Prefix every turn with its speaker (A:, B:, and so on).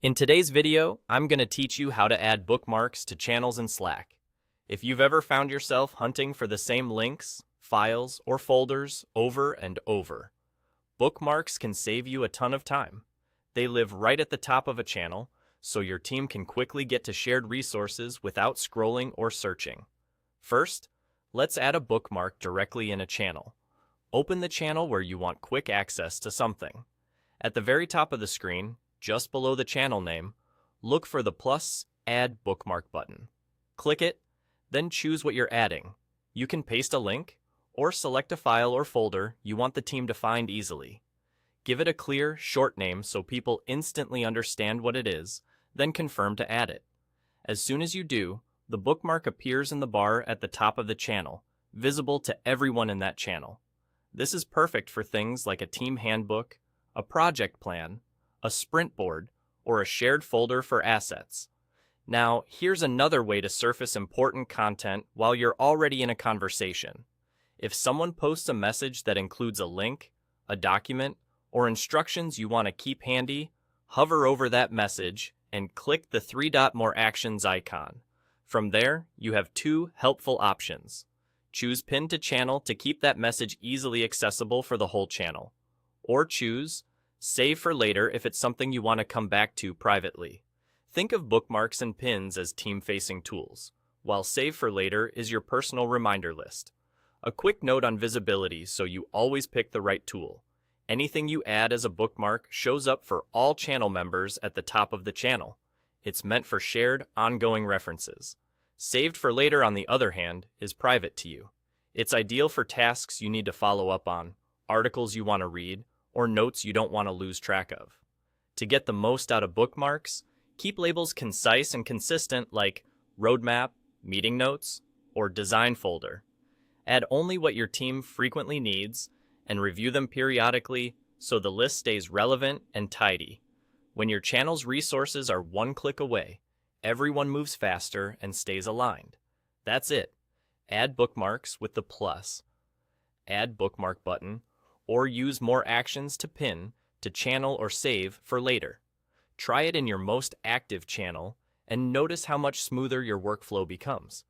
A: In today's video, I'm going to teach you how to add bookmarks to channels in Slack. If you've ever found yourself hunting for the same links, files, or folders over and over, bookmarks can save you a ton of time. They live right at the top of a channel, so your team can quickly get to shared resources without scrolling or searching. First, let's add a bookmark directly in a channel. Open the channel where you want quick access to something. At the very top of the screen, just below the channel name, look for the plus Add Bookmark button. Click it, then choose what you're adding. You can paste a link, or select a file or folder you want the team to find easily. Give it a clear, short name so people instantly understand what it is, then confirm to add it. As soon as you do, the bookmark appears in the bar at the top of the channel, visible to everyone in that channel. This is perfect for things like a team handbook, a project plan, a sprint board, or a shared folder for assets. Now, here's another way to surface important content while you're already in a conversation. If someone posts a message that includes a link, a document, or instructions you want to keep handy, hover over that message and click the three-dot More Actions icon. From there, you have two helpful options. Choose Pin to Channel to keep that message easily accessible for the whole channel, or choose Save for later if it's something you want to come back to privately. Think of bookmarks and pins as team-facing tools, while Save for later is your personal reminder list. A quick note on visibility so you always pick the right tool. Anything you add as a bookmark shows up for all channel members at the top of the channel. It's meant for shared, ongoing references. Saved for later, on the other hand, is private to you. It's ideal for tasks you need to follow up on, articles you want to read, or notes you don't want to lose track of. To get the most out of bookmarks, keep labels concise and consistent like roadmap, meeting notes, or design folder. Add only what your team frequently needs and review them periodically so the list stays relevant and tidy. When your channel's resources are one click away, everyone moves faster and stays aligned. That's it. Add bookmarks with the plus Add Bookmark button, or use More Actions to pin, to channel, or save for later. Try it in your most active channel and notice how much smoother your workflow becomes.